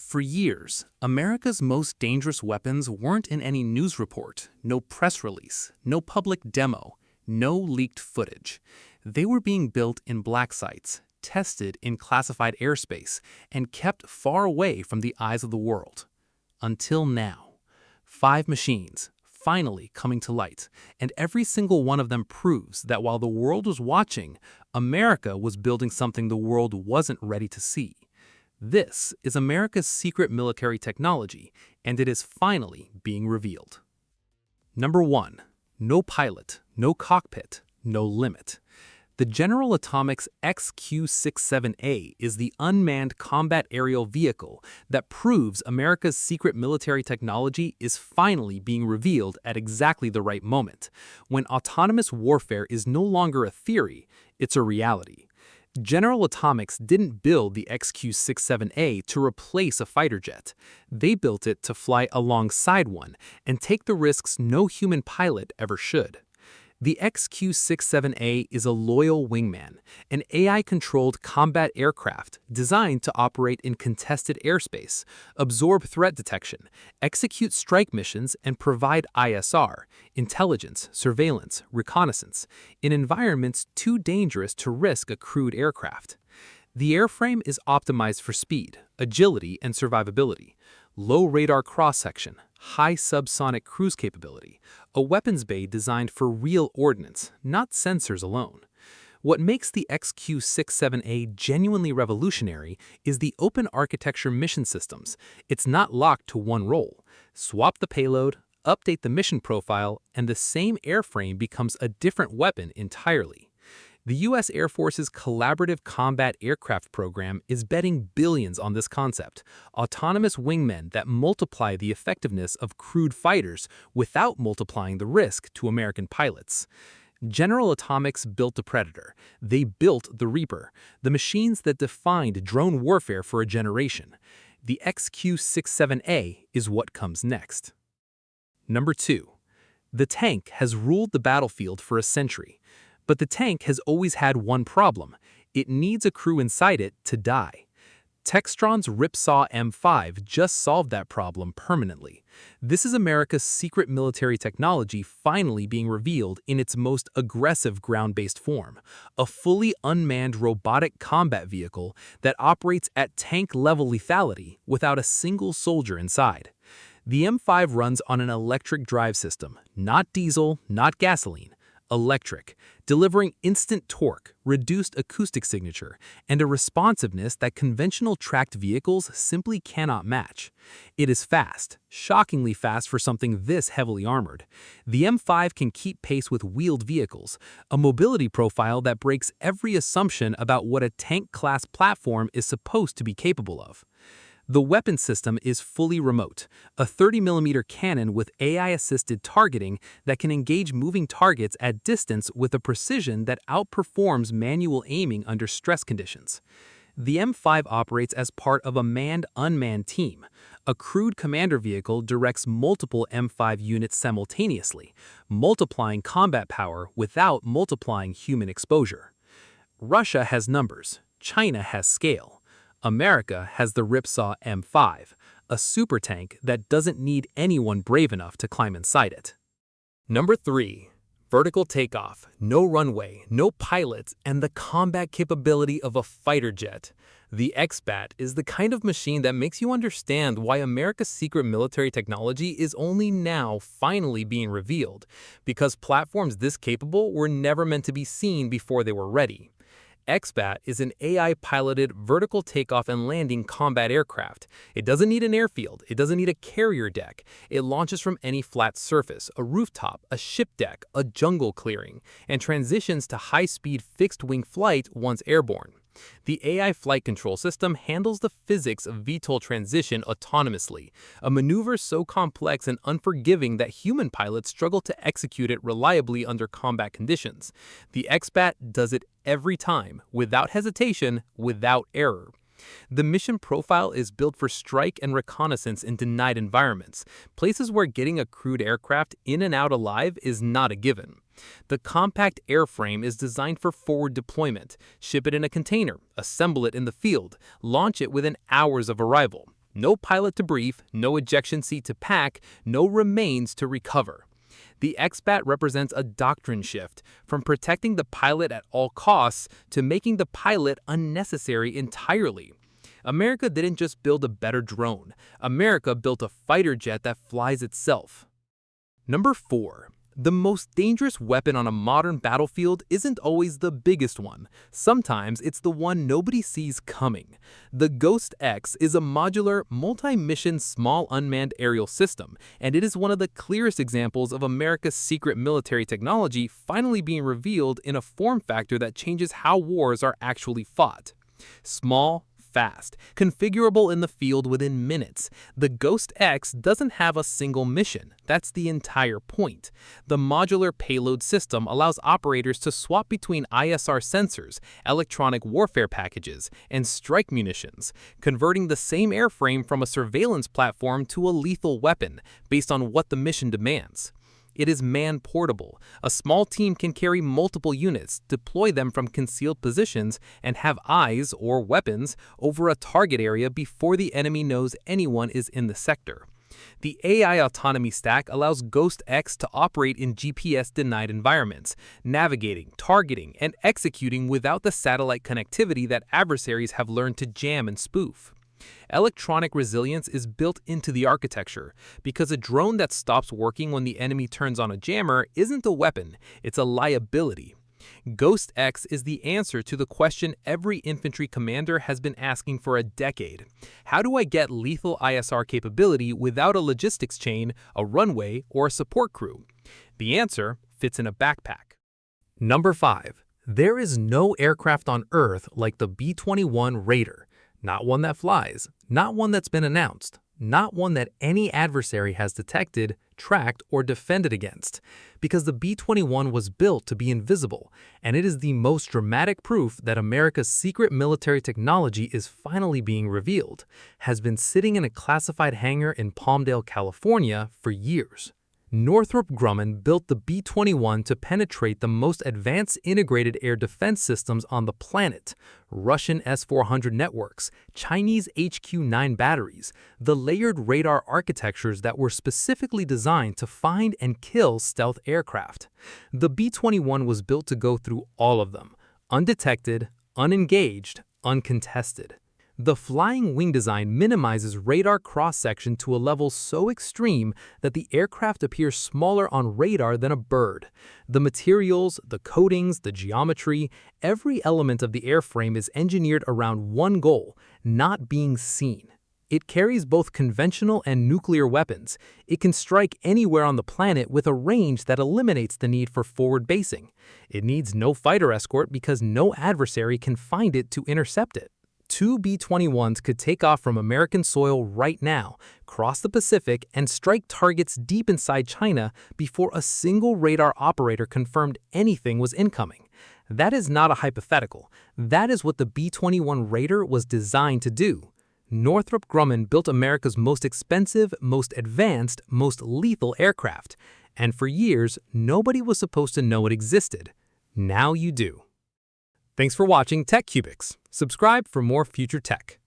For years, America's most dangerous weapons weren't in any news report, no press release, no public demo, no leaked footage. They were being built in black sites, tested in classified airspace, and kept far away from the eyes of the world. Until now. 5 machines, finally coming to light, and every single one of them proves that while the world was watching, America was building something the world wasn't ready to see. This is America's secret military technology, and it is finally being revealed. Number 1. No pilot, no cockpit, no limit. The General Atomics XQ-67A is the unmanned combat aerial vehicle that proves America's secret military technology is finally being revealed at exactly the right moment, when autonomous warfare is no longer a theory, it's a reality. General Atomics didn't build the XQ-67A to replace a fighter jet. They built it to fly alongside one and take the risks no human pilot ever should. The XQ-67A is a loyal wingman, an AI-controlled combat aircraft designed to operate in contested airspace, absorb threat detection, execute strike missions, and provide ISR, intelligence, surveillance, reconnaissance, in environments too dangerous to risk a crewed aircraft. The airframe is optimized for speed, agility, and survivability. Low radar cross-section, high subsonic cruise capability, a weapons bay designed for real ordnance, not sensors alone. What makes the XQ-67A genuinely revolutionary is the open architecture mission systems. It's not locked to one role. Swap the payload, update the mission profile, and the same airframe becomes a different weapon entirely. The U.S. Air Force's Collaborative Combat Aircraft program is betting billions on this concept, autonomous wingmen that multiply the effectiveness of crewed fighters without multiplying the risk to American pilots. General Atomics built the Predator. They built the Reaper, the machines that defined drone warfare for a generation. The XQ-67A is what comes next. Number 2. The tank has ruled the battlefield for a century. But the tank has always had one problem. It needs a crew inside it to die. Textron's Ripsaw M5 just solved that problem permanently. This is America's secret military technology finally being revealed in its most aggressive ground-based form, a fully unmanned robotic combat vehicle that operates at tank-level lethality without a single soldier inside. The M5 runs on an electric drive system, not diesel, not gasoline. Electric, delivering instant torque, reduced acoustic signature, and a responsiveness that conventional tracked vehicles simply cannot match. It is fast, shockingly fast for something this heavily armored. The M5 can keep pace with wheeled vehicles, a mobility profile that breaks every assumption about what a tank-class platform is supposed to be capable of. The weapon system is fully remote, a 30mm cannon with AI-assisted targeting that can engage moving targets at distance with a precision that outperforms manual aiming under stress conditions. The M5 operates as part of a manned-unmanned team. A crewed commander vehicle directs multiple M5 units simultaneously, multiplying combat power without multiplying human exposure. Russia has numbers, China has scale. America has the Ripsaw M5, a super tank that doesn't need anyone brave enough to climb inside it. Number 3. Vertical takeoff, no runway, no pilots, and the combat capability of a fighter jet. The X-Bat is the kind of machine that makes you understand why America's secret military technology is only now finally being revealed, because platforms this capable were never meant to be seen before they were ready. X-Bat is an AI-piloted vertical takeoff and landing combat aircraft. It doesn't need an airfield. It doesn't need a carrier deck. It launches from any flat surface, a rooftop, a ship deck, a jungle clearing, and transitions to high-speed fixed-wing flight once airborne. The AI flight control system handles the physics of VTOL transition autonomously, a maneuver so complex and unforgiving that human pilots struggle to execute it reliably under combat conditions. The X-Bat does it every time, without hesitation, without error. The mission profile is built for strike and reconnaissance in denied environments, places where getting a crewed aircraft in and out alive is not a given. The compact airframe is designed for forward deployment. Ship it in a container, assemble it in the field, launch it within hours of arrival. No pilot to brief, no ejection seat to pack, no remains to recover. The XBAT represents a doctrine shift from protecting the pilot at all costs to making the pilot unnecessary entirely. America didn't just build a better drone. America built a fighter jet that flies itself. Number 4. The most dangerous weapon on a modern battlefield isn't always the biggest one. Sometimes it's the one nobody sees coming. The Ghost X is a modular, multi-mission small unmanned aerial system, and it is one of the clearest examples of America's secret military technology finally being revealed in a form factor that changes how wars are actually fought. Small, fast, configurable in the field within minutes. The Ghost X doesn't have a single mission. That's the entire point. The modular payload system allows operators to swap between ISR sensors, electronic warfare packages, and strike munitions, converting the same airframe from a surveillance platform to a lethal weapon based on what the mission demands. It is man-portable. A small team can carry multiple units, deploy them from concealed positions, and have eyes, or weapons, over a target area before the enemy knows anyone is in the sector. The AI autonomy stack allows Ghost X to operate in GPS-denied environments, navigating, targeting, and executing without the satellite connectivity that adversaries have learned to jam and spoof. Electronic resilience is built into the architecture, because a drone that stops working when the enemy turns on a jammer isn't a weapon, it's a liability. Ghost X is the answer to the question every infantry commander has been asking for a decade. How do I get lethal ISR capability without a logistics chain, a runway, or a support crew? The answer fits in a backpack. Number 5. There is no aircraft on Earth like the B-21 Raider. Not one that flies, not one that's been announced, not one that any adversary has detected, tracked, or defended against. Because the B-21 was built to be invisible, and it is the most dramatic proof that America's secret military technology is finally being revealed, has been sitting in a classified hangar in Palmdale, California for years. Northrop Grumman built the B-21 to penetrate the most advanced integrated air defense systems on the planet, Russian S-400 networks, Chinese HQ-9 batteries, the layered radar architectures that were specifically designed to find and kill stealth aircraft. The B-21 was built to go through all of them, undetected, unengaged, uncontested. The flying wing design minimizes radar cross-section to a level so extreme that the aircraft appears smaller on radar than a bird. The materials, the coatings, the geometry, every element of the airframe is engineered around one goal: not being seen. It carries both conventional and nuclear weapons. It can strike anywhere on the planet with a range that eliminates the need for forward basing. It needs no fighter escort because no adversary can find it to intercept it. 2 B-21s could take off from American soil right now, cross the Pacific, and strike targets deep inside China before a single radar operator confirmed anything was incoming. That is not a hypothetical. That is what the B-21 Raider was designed to do. Northrop Grumman built America's most expensive, most advanced, most lethal aircraft. And for years, nobody was supposed to know it existed. Now you do. Thanks for watching TechQubix. Subscribe for more future tech.